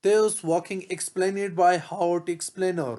Theos walking explained by Howard Explainer।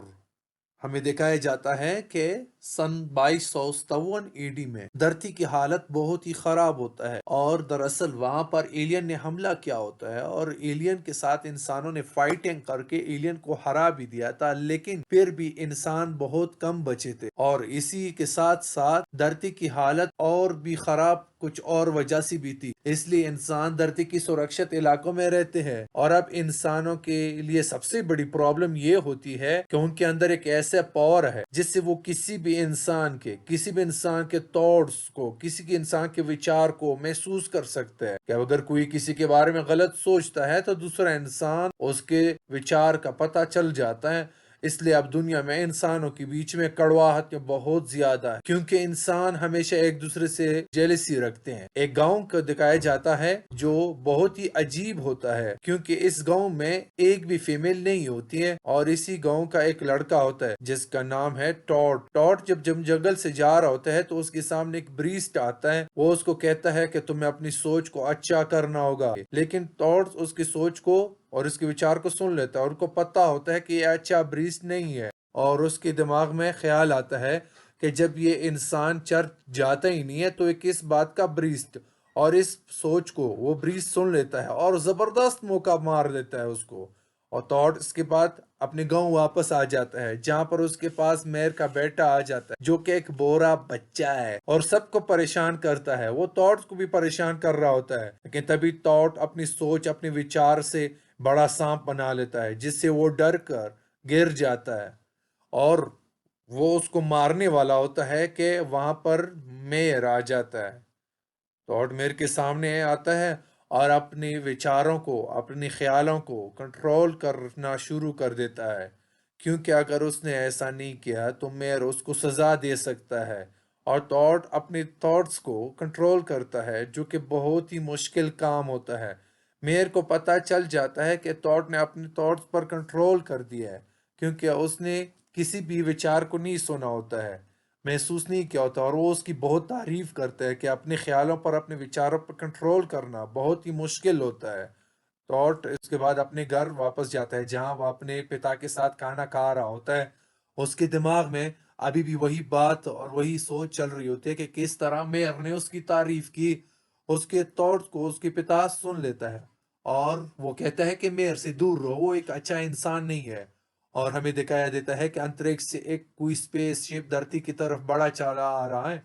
हमें दिखाया जाता है कि सन 2257 ईडी में धरती की हालत बहुत ही खराब होता है और दरअसल वहां पर एलियन ने हमला किया होता है और एलियन के साथ इंसानों ने फाइटिंग करके एलियन को हरा भी दिया था, लेकिन फिर भी इंसान बहुत कम बचे थे और इसी के साथ साथ धरती की हालत और भी खराब कुछ और वजह से भी थी। इसलिए इंसान धरती की सुरक्षित इलाकों में रहते हैं और अब इंसानों के लिए सबसे बड़ी प्रॉब्लम ये होती है कि उनके अंदर एक ऐसा पावर है जिससे वो किसी भी इंसान के थॉट्स को, किसी के इंसान के विचार को महसूस कर सकते हैं। कि अगर कोई किसी के बारे में गलत सोचता है तो दूसरा इंसान उसके विचार का पता चल जाता है। इसलिए अब दुनिया में इंसानों के बीच में कड़वाहट बहुत ज्यादा है क्योंकि इंसान हमेशा एक दूसरे से जेलसी रखते हैं। एक गांव को दिखाया जाता है जो बहुत ही अजीब होता है क्योंकि इस गांव में एक भी फीमेल नहीं होती है और इसी गांव का एक लड़का होता है जिसका नाम है टॉड। टॉड जब जब जंगल से जा रहा होता है तो उसके सामने एक ब्रीस्ट आता है। वो उसको कहता है कि तुम्हें अपनी सोच को अच्छा करना होगा, लेकिन टॉड उसकी सोच को और उसके विचार को सुन लेता है और उनको पता होता है कि ये अच्छा ब्रीस्ट नहीं है और उसके दिमाग में ख्याल आता है कि जब ये इंसान चर्च जाता ही नहीं है तो ये किस बात का ब्रीस्ट। और इस सोच को वो ब्रीस्ट सुन लेता है और जबरदस्त मौका मार देता है उसको। और थॉट इसके बाद अपने गांव वापस आ जाता है जहां पर उसके पास मेयर का बेटा आ जाता है जो कि एक बोरा बच्चा है और सबको परेशान करता है। वो थॉट को भी परेशान कर रहा होता है, लेकिन तभी थॉट अपनी सोच, अपने विचार से बड़ा सांप बना लेता है जिससे वो डर कर गिर जाता है और वो उसको मारने वाला होता है कि वहां पर मेयर आ जाता है। थॉट मेयर के सामने आता है और अपने विचारों को, अपने ख्यालों को कंट्रोल करना शुरू कर देता है क्योंकि अगर उसने ऐसा नहीं किया तो मेयर उसको सजा दे सकता है। और थॉट अपने थॉट्स को कंट्रोल करता है जो कि बहुत ही मुश्किल काम होता है। मेयर को पता चल जाता है कि थॉट ने अपने थॉट्स पर कंट्रोल कर दिया है क्योंकि उसने किसी भी विचार को नहीं सुना होता है, महसूस नहीं किया होता और वो उसकी बहुत तारीफ करता है कि अपने ख्यालों पर, अपने विचारों पर कंट्रोल करना बहुत ही मुश्किल होता है। थॉट इसके बाद अपने घर वापस जाता है जहां वो अपने पिता के साथ खाना खा रहा होता है। उसके दिमाग में अभी भी वही बात और वही सोच चल रही होती है कि किस तरह मेयर ने उसकी तारीफ की। उसके थॉट्स को उसके पिता सुन लेता है और वो कहता है कि मेयर से दूर रहो, वो एक अच्छा इंसान नहीं है। और हमें दिखाया देता है कि अंतरिक्ष से एक कोई स्पेस शिप धरती की तरफ बड़ा चला आ रहा है।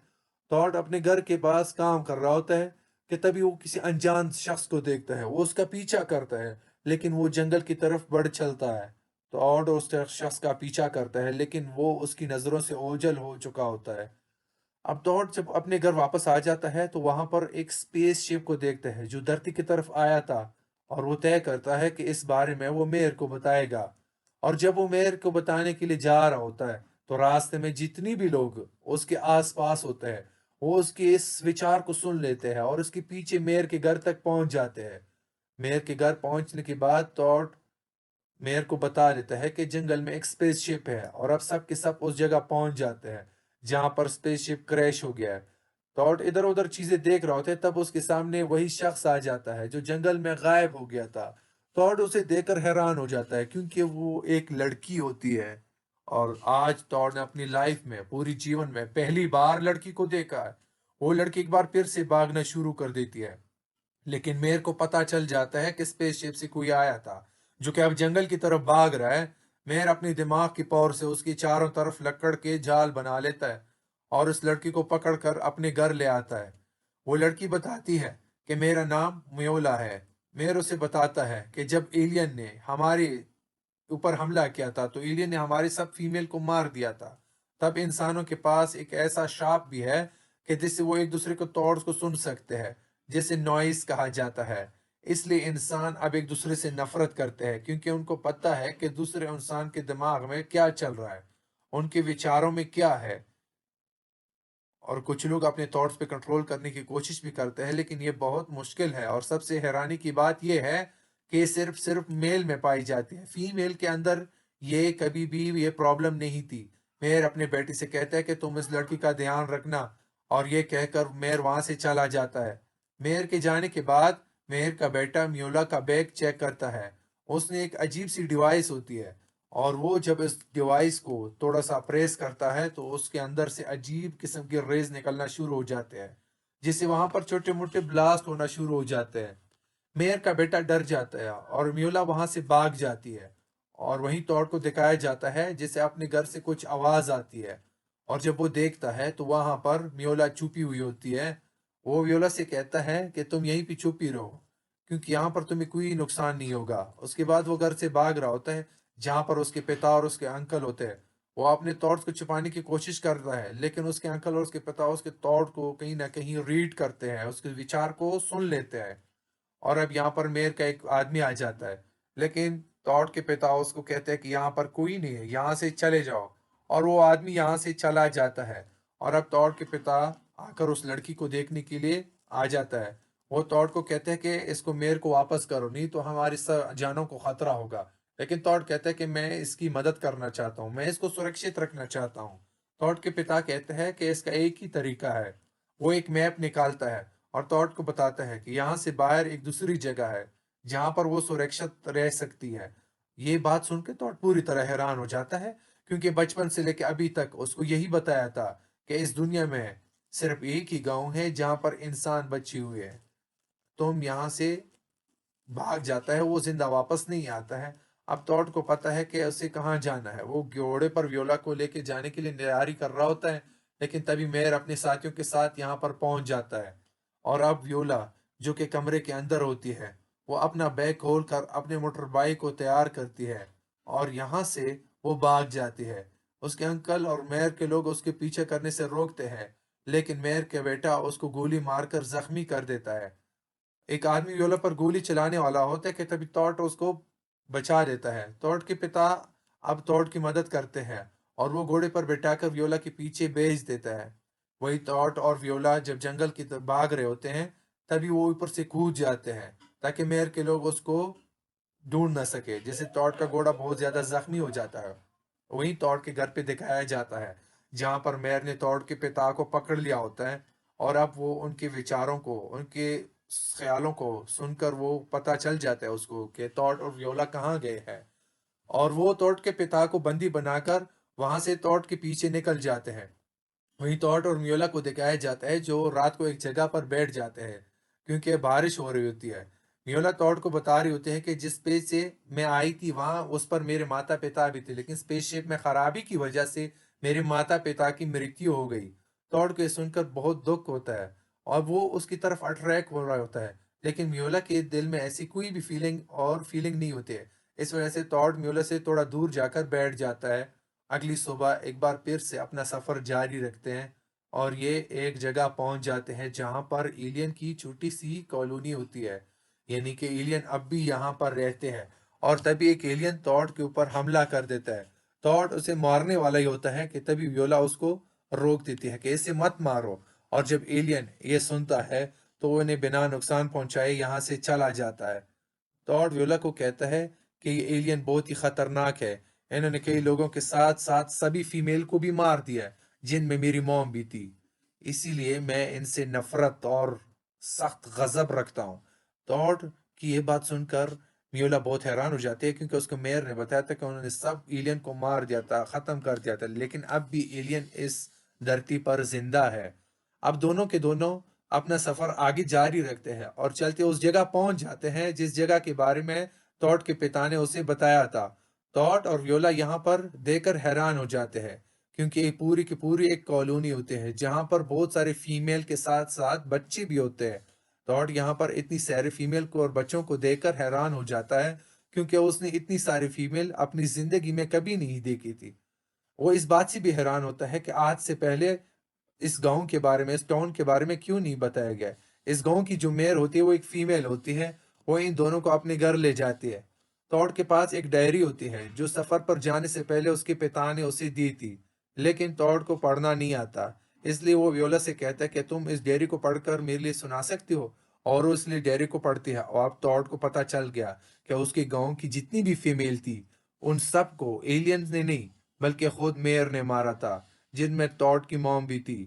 थॉट अपने घर के पास काम कर रहा होता है कि तभी वो किसी अनजान शख्स को देखता है। वो उसका पीछा करता है लेकिन वो जंगल की तरफ बढ़ चलता है। तो और उस शख्स का पीछा करता है लेकिन वो उसकी नजरों से ओझल हो चुका होता है। अब डॉट जब अपने घर वापस आ जाता है तो वहां पर एक स्पेस शिप को देखता है जो धरती की तरफ आया था और वो तय करता है कि इस बारे में वो मेयर को बताएगा। और जब वो मेयर को बताने के लिए जा रहा होता है तो रास्ते में जितनी भी लोग उसके आसपास होते हैं वो उसके इस विचार को सुन लेते हैं और उसके पीछे मेयर के घर तक पहुंच जाते हैं। मेयर के घर पहुंचने के बाद टॉड मेयर को बता देता है कि जंगल में एक स्पेसशिप है और अब सब के सब उस जगह पहुंच जाते हैं जहां पर स्पेसशिप क्रैश हो गया है। टॉड इधर उधर चीजें देख रहे होते हैं तब उसके सामने वही शख्स आ जाता है जो जंगल में गायब हो गया था। टॉड उसे देखकर हैरान हो जाता है क्योंकि वो एक लड़की होती है और आज टॉड ने अपनी लाइफ में, पूरी जीवन में पहली बार लड़की को देखा है। वो लड़की एक बार फिर से भागना शुरू कर देती है लेकिन मेयर को पता चल जाता है कि स्पेसशिप से कोई आया था जो कि अब जंगल की तरफ भाग रहा है। मेयर अपनी दिमाग की पावर से उसकी चारों तरफ लकड़ के जाल बना लेता है और उस लड़की को पकड़कर अपने घर ले आता है। वो लड़की बताती है कि मेरा नाम म्योला है। मेयर उसे बताता है कि जब एलियन ने हमारे ऊपर हमला किया था तो एलियन ने हमारे सब फीमेल को मार दिया था। तब इंसानों के पास एक ऐसा शाप भी है कि जिससे वो एक दूसरे को थॉट्स को सुन सकते हैं, जिसे नॉइस कहा जाता है। इसलिए इंसान अब एक दूसरे से नफरत करते हैं क्योंकि उनको पता है कि दूसरे इंसान के दिमाग में क्या चल रहा है, उनके विचारों में क्या है। और कुछ लोग अपने थॉट्स पे कंट्रोल करने की कोशिश भी करते हैं लेकिन ये बहुत मुश्किल है। और सबसे हैरानी की बात ये है कि ये सिर्फ सिर्फ मेल में पाई जाती है, फीमेल के अंदर ये कभी भी ये प्रॉब्लम नहीं थी। मेयर अपने बेटी से कहता है कि तुम इस लड़की का ध्यान रखना और ये कहकर मेयर वहां से चला जाता है। मेयर के जाने के बाद मेयर का बेटा म्यूला का बैग चेक करता है उसने एक अजीब सी डिवाइस होती है, और वो जब इस डिवाइस को थोड़ा सा प्रेस करता है तो उसके अंदर से अजीब किस्म के रेज निकलना शुरू हो जाते हैं, जिससे वहां पर छोटे मोटे ब्लास्ट होना शुरू हो जाते हैं। मेयर का बेटा डर जाता है और म्यूला वहां से भाग जाती है, और वहीं टॉड को दिखाया जाता है जैसे अपने घर से कुछ आवाज आती है। और जब वो देखता है तो वहां पर म्यूला छुपी हुई होती है। वो व्योला से कहता है कि तुम यहीं पे छुप ही रहो, क्योंकि यहाँ पर तुम्हें कोई नुकसान नहीं होगा। उसके बाद वो घर से भाग रहा होता है, जहाँ पर उसके पिता और उसके अंकल होते हैं। वो अपने थॉट्स को छुपाने की कोशिश कर रहा है, लेकिन उसके अंकल और उसके पिता उसके थॉट को कहीं ना कहीं रीड करते हैं, उसके विचार को सुन लेते हैं। और अब यहाँ पर मेयर का एक आदमी आ जाता है, लेकिन टॉड के पिता उसको कहते हैं कि यहाँ पर कोई नहीं है, यहाँ से चले जाओ। और वो आदमी यहाँ से चला जाता है। और अब टॉड के पिता आकर उस लड़की को देखने के लिए आ जाता है। वो टॉड को कहते हैं कि इसको मेयर को वापस करो, नहीं तो हमारी सब जानों को खतरा होगा। लेकिन टॉड कहता है कि मैं इसकी मदद करना चाहता हूँ, मैं इसको सुरक्षित रखना चाहता हूँ। टॉड के पिता कहते हैं कि इसका एक ही तरीका है। वो एक मैप निकालता है और टॉड को बताता है कि यहाँ से बाहर एक दूसरी जगह है, जहाँ पर वो सुरक्षित रह सकती है। ये बात सुनकर टॉड पूरी तरह हैरान हो जाता है, क्योंकि बचपन से लेकर अभी तक उसको यही बताया था कि इस दुनिया में सिर्फ एक ही गांव है जहाँ पर इंसान बचे हुए हैं। तुम यहाँ से भाग जाता है, वो जिंदा वापस नहीं आता है। अब टॉड को पता है कि उसे कहाँ जाना है। वो घोड़े पर व्योला को लेके जाने के लिए तैयारी कर रहा होता है, लेकिन तभी मेयर अपने साथियों के साथ यहाँ पर पहुंच जाता है। और अब व्योला, जो कि कमरे के अंदर होती है, वो अपना बैग खोल कर अपने मोटर बाइक को तैयार करती है और यहाँ से वो भाग जाती है। उसके अंकल और मेयर के लोग उसके पीछे करने से रोकते हैं, लेकिन मेयर के बेटा उसको गोली मारकर जख्मी कर देता है। एक आदमी व्योला पर गोली चलाने वाला होता है कि तभी टॉट उसको बचा देता है। टॉट के पिता अब टॉट की मदद करते हैं और वो घोड़े पर बिठाकर व्योला के पीछे भेज देता है। वही टॉट और व्योला जब जंगल की तरफ भाग रहे होते हैं, तभी वो ऊपर से कूद जाते हैं ताकि मेयर के लोग उसको ढूंढ ना सके, जिससे टॉट का घोड़ा बहुत ज्यादा जख्मी हो जाता है। वहीं टॉड के घर पे दिखाया जाता है, जहां पर मेयर ने टॉड के पिता को पकड़ लिया होता है। और अब वो उनके विचारों को, उनके ख्यालों को सुनकर वो पता चल जाता है उसको कि टॉड और वियोला कहाँ गए हैं। और वो टॉड के पिता को बंदी बनाकर वहां से टॉड के पीछे निकल जाते हैं। वहीं टॉड और मियोला को दिखाया जाता है जो रात को एक जगह पर बैठ जाते हैं, क्योंकि बारिश हो रही होती है। मियोला टॉड को बता रही होती है कि जिस स्पेस से मैं आई थी वहां उस पर मेरे माता पिता भी थे, लेकिन स्पेसशिप में खराबी की वजह से मेरे माता पिता की मृत्यु हो गई। टॉड को ये सुनकर बहुत दुख होता है और वो उसकी तरफ अट्रैक्ट हो रहा होता है, लेकिन मियोला के दिल में ऐसी कोई भी फीलिंग नहीं होती है। इस वजह से टॉड मियोला से थोड़ा दूर जाकर बैठ जाता है। अगली सुबह एक बार फिर से अपना सफर जारी रखते हैं और ये एक जगह पहुंच जाते हैं जहां पर एलियन की छोटी सी कॉलोनी होती है। यानी कि एलियन अब भी यहाँ पर रहते हैं। और तभी एक एलियन टॉड के ऊपर हमला कर देता है। टॉड उसे मारने वाला ही होता है कि तभी व्योला उसको रोक देती है कि इसे मत मारो। और जब एलियन ये सुनता है तो वो इन्हें बिना नुकसान पहुंचाए यहाँ से चला जाता है। टॉड व्योला को कहता है कि ये एलियन बहुत ही खतरनाक है। इन्होंने कई लोगों के साथ साथ सभी फीमेल को भी मार दिया है, जिनमें मेरी मॉम भी थी। इसीलिए मैं इनसे नफरत और सख्त गजब रखता हूँ। टॉड की ये बात सुनकर म्यूला बहुत हैरान हो जाती है, क्योंकि उसको मेयर ने बताया था कि उन्होंने सब एलियन को मार दिया था, खत्म कर दिया था, लेकिन अब भी एलियन इस धरती पर जिंदा है। अब दोनों के दोनों अपना सफर आगे जारी रखते हैं और चलते उस जगह पहुंच जाते हैं जिस जगह के बारे में टॉड के पिता ने उसे बताया था। टॉड और व्योला यहाँ पर देखकर हैरान हो जाते हैं, क्योंकि ये पूरी की पूरी एक कॉलोनी होते हैं जहाँ पर बहुत सारे फीमेल के साथ साथ बच्चे भी होते हैं। टॉड यहाँ पर इतनी सारे फीमेल को और बच्चों को देखकर हैरान हो जाता है, क्योंकि उसने इतनी सारी फीमेल अपनी जिंदगी में कभी नहीं देखी थी। वो इस बात से भी हैरान होता है कि आज से पहले इस गांव के बारे में, इस टाउन के बारे में क्यों नहीं बताया गया है। इस गांव की जो मेयर होती है वो एक फीमेल होती है। वो इन दोनों को अपने घर ले जाती है। टॉड के पास एक डायरी होती है जो सफर पर जाने से पहले उसके पिता ने उसे दी थी, लेकिन टॉड को पढ़ना नहीं आता। इसलिए वो व्योला से कहता है कि तुम इस डायरी को पढ़कर मेरे लिए सुना सकती हो। और वो इसलिए डायरी को पढ़ती है और अब टॉड को पता चल गया कि उसके गांव की जितनी भी फीमेल थी उन सबको एलियंस ने नहीं बल्कि खुद मेयर ने मारा था, जिनमें टॉड की मॉम भी थी।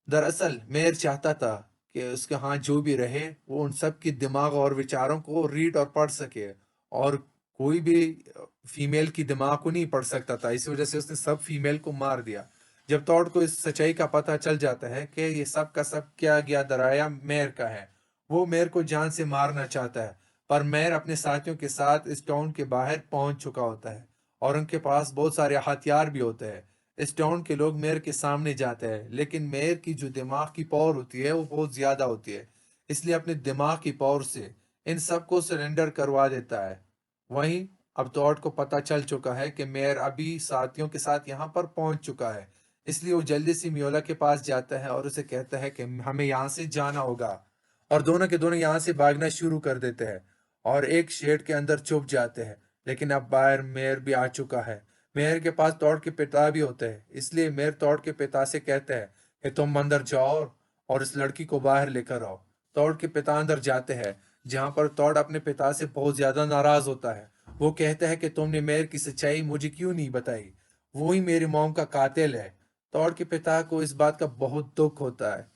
दरअसल मेयर चाहता था कि उसके हाथ जो भी रहे वो उन सब के दिमाग और विचारों को रीड और पढ़ सके और कोई भी फीमेल की दिमाग को नहीं पढ़ सकता था, इसी वजह से उसने सब फीमेल को मार दिया। जब टॉड को इस सच्चाई का पता चल जाता है कि ये सब का सब किया गया दराया मेयर का है, वो मेयर को जान से मारना चाहता है। पर मेयर अपने साथियों के साथ इस टाउन के बाहर पहुंच चुका होता है और उनके पास बहुत सारे हथियार भी होते हैं। इस टाउन के लोग मेयर के सामने जाते हैं, लेकिन मेयर की जो दिमाग की पावर होती है वो बहुत ज्यादा होती है, इसलिए अपने दिमाग की पावर से इन सबको सरेंडर करवा देता है। वहीं अब टॉड को पता चल चुका है कि मेयर अभी साथियों के साथ यहाँ पर पहुंच चुका है, इसलिए वो जल्दी से मियोला के पास जाता है और उसे कहता है कि हमें यहाँ से जाना होगा। और दोनों के दोनों यहाँ से भागना शुरू कर देते हैं और एक शेड के अंदर छुप जाते हैं। लेकिन अब बाहर मेयर भी आ चुका है। मेयर के पास टॉड के पिता भी होते हैं, इसलिए मेयर टॉड के पिता से कहते हैं कि तुम अंदर जाओ और इस लड़की को बाहर लेकर आओ। टॉड के पिता अंदर जाते हैं, जहाँ पर टॉड अपने पिता से बहुत ज्यादा नाराज होता है। वो कहता है कि तुमने मेयर की सच्चाई मुझे क्यों नहीं बताई, वो ही मेरी मॉम का कातिल है। टॉड के पिता को इस बात का बहुत दुख होता है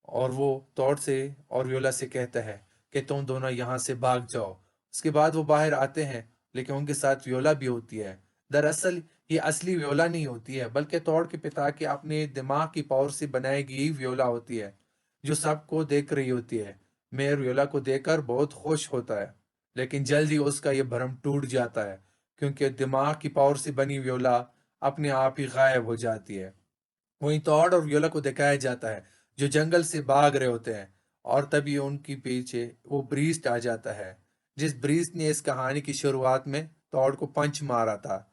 और वो टॉड से और व्योला से कहता है कि तुम दोनों यहाँ से भाग जाओ। उसके बाद वो बाहर आते हैं, लेकिन उनके साथ व्योला भी होती है। दरअसल ये असली व्योला नहीं होती है, बल्कि टॉड के पिता के अपने दिमाग की पावर से बनाई गई व्योला होती है, जो सबको देख रही होती है। मेयर व्योला को देखकर बहुत खुश होता है, लेकिन जल्द ही उसका ये भ्रम टूट जाता है, क्योंकि दिमाग की पावर से बनी व्योला अपने आप ही गायब हो जाती है। वहीं टॉड और व्योला को दिखाया जाता है, जो जंगल से भाग रहे होते हैं, और तभी उनके पीछे वो ब्रीस्ट आ जाता है, जिस ब्रीस्ट ने इस कहानी की शुरुआत में टॉड को पंच मारा था।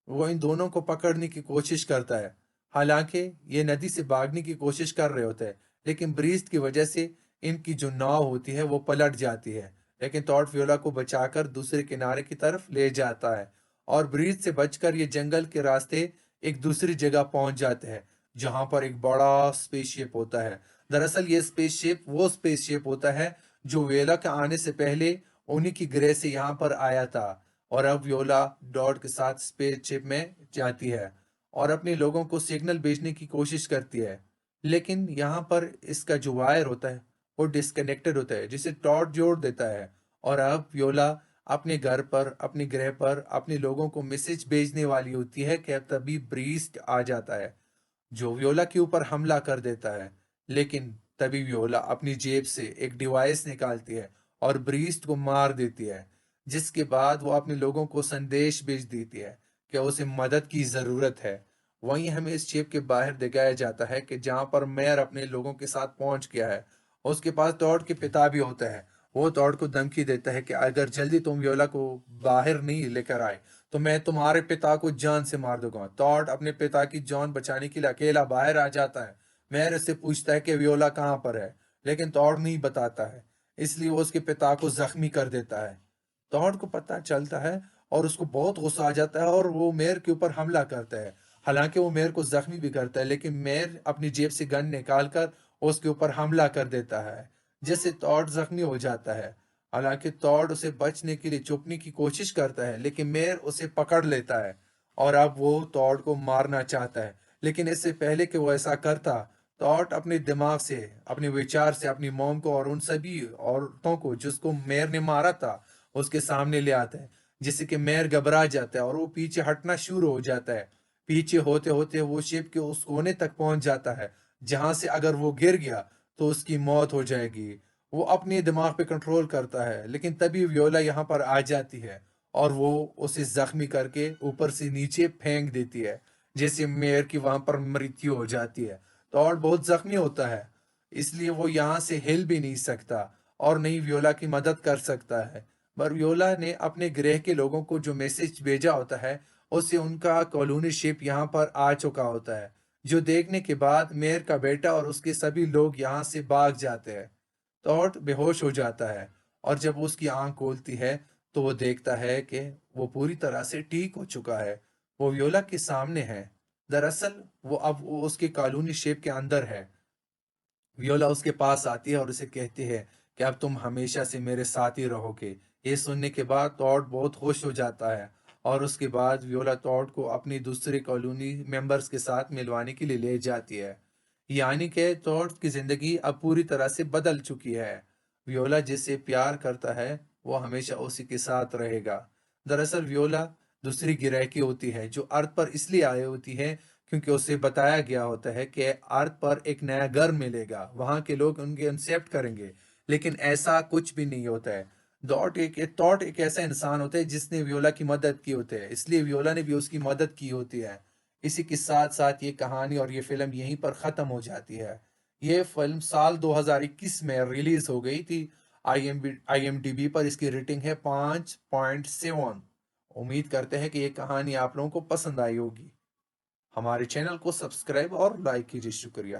वो इन दोनों को पकड़ने की कोशिश करता है। हालांकि ये नदी से भागने की कोशिश कर रहे होते हैं, लेकिन ब्रीस्ट की वजह से इनकी जो नाव होती है वो पलट जाती है। लेकिन टॉड फ्योला को बचाकर दूसरे किनारे की तरफ ले जाता है और ब्रीस्ट से बचकर ये जंगल के रास्ते एक दूसरी जगह पहुंच जाते हैं, जहां पर एक बड़ा स्पेसशिप होता है। दरअसल ये स्पेसशिप वो स्पेसशिप होता है जो वेला के आने से पहले उन्हीं की ग्रह से यहाँ पर आया था। और अब व्योला डॉट के साथ स्पेसशिप में जाती है और अपने लोगों को सिग्नल भेजने की कोशिश करती है। लेकिन यहाँ पर इसका जो वायर होता है वो डिस्कनेक्टेड होता है, जिसे टॉड जोड़ देता है। और अब व्योला अपने घर पर, अपने ग्रह पर अपने लोगों को मैसेज भेजने वाली होती है कि अब तभी ब्रीस्ट आ जाता है, जो व्योला के ऊपर हमला कर देता है। लेकिन तभी व्योला अपनी जेब से एक डिवाइस निकालती है और ब्रीस्ट को मार देती है, जिसके बाद वो अपने लोगों को संदेश भेज देती है कि उसे मदद की जरूरत है। वहीं हमें इस शिप के बाहर दिखाया जाता है कि जहां पर मेयर अपने लोगों के साथ पहुंच गया है। उसके पास टॉड के पिता भी होता है। वो टॉड को धमकी देता है कि अगर जल्दी तुम व्योला को बाहर नहीं लेकर आए तो मैं तुम्हारे पिता को जान से मार दूंगा। टॉड अपने पिता की जान बचाने के लिए अकेला बाहर आ जाता है। मेयर उससे पूछता है कि वियोला कहाँ पर है, लेकिन टॉड नहीं बताता है, इसलिए वो उसके पिता को जख्मी कर देता है। टॉड को पता चलता है और उसको बहुत गुस्सा आ जाता है और वो मेयर के ऊपर हमला करता है। हालांकि वो मेयर को जख्मी भी करता है, लेकिन मेयर अपनी जेब से गन निकालकर उसके ऊपर हमला कर देता है, जिससे टॉड जख्मी हो जाता है। हालांकि टॉड उसे बचने के लिए छुपने की कोशिश करता है, लेकिन मेयर उसे पकड़ लेता है और अब वो टॉड को मारना चाहता है। लेकिन इससे पहले कि वो ऐसा करता, टॉड अपने दिमाग से, अपने विचार से अपनी मॉम को और उन सभी औरतों को जिसको मेयर ने मारा था उसके सामने ले आता है, जिससे कि मेयर घबरा जाता है और वो पीछे हटना शुरू हो जाता है। पीछे होते होते वो शिप के उस कोने तक पहुंच जाता है जहां से अगर वो गिर गया तो उसकी मौत हो जाएगी। वो अपने दिमाग पे कंट्रोल करता है, लेकिन तभी व्योला यहाँ पर आ जाती है और वो उसे जख्मी करके ऊपर से नीचे फेंक देती है, जिससे मेयर की वहां पर मृत्यु हो जाती है। तो और बहुत जख्मी होता है, इसलिए वो यहाँ से हिल भी नहीं सकता और नहीं व्योला की मदद कर सकता है। पर व्योला ने अपने ग्रह के लोगों को जो मैसेज भेजा होता है उससे उनका कॉलोनी शिप यहाँ पर आ चुका होता है, जो देखने के बाद मेयर का बेटा और उसके सभी लोग यहाँ से भाग जाते हैं। टॉड बेहोश हो जाता है और जब वो उसकी आंख खोलती है तो वो देखता है कि वो पूरी तरह से ठीक हो चुका है। वो व्योला के सामने है। दरअसल वो उसके कॉलोनी शेप के अंदर है। व्योला उसके पास आती है और उसे कहती है कि अब तुम हमेशा से मेरे साथ ही रहोगे। ये सुनने के बाद टॉड बहुत खुश हो जाता है और उसके बाद व्योला टॉड को अपनी दूसरे कॉलोनी मेंबर्स के साथ मिलवाने के लिए ले जाती है। यानी कि टॉड की जिंदगी अब पूरी तरह से बदल चुकी है। व्योला जिससे प्यार करता है वो हमेशा उसी के साथ रहेगा। दरअसल वियोला दूसरी गिरह की होती है जो अर्थ पर इसलिए आई होती है क्योंकि उसे बताया गया होता है कि अर्थ पर एक नया घर मिलेगा, वहां के लोग उनके एक्सेप्ट करेंगे। लेकिन ऐसा कुछ भी नहीं होता है। थॉट एक ऐसा इंसान होता है जिसने वियोला की मदद की होती है, इसलिए वियोला ने भी उसकी मदद की होती है। इसी के साथ साथ ये कहानी और ये फिल्म यहीं पर खत्म हो जाती है। ये फिल्म साल 2021 में रिलीज हो गई थी। IMDb पर इसकी रेटिंग है 5.7। उम्मीद करते हैं कि ये कहानी आप लोगों को पसंद आई होगी। हमारे चैनल को सब्सक्राइब और लाइक कीजिए। शुक्रिया।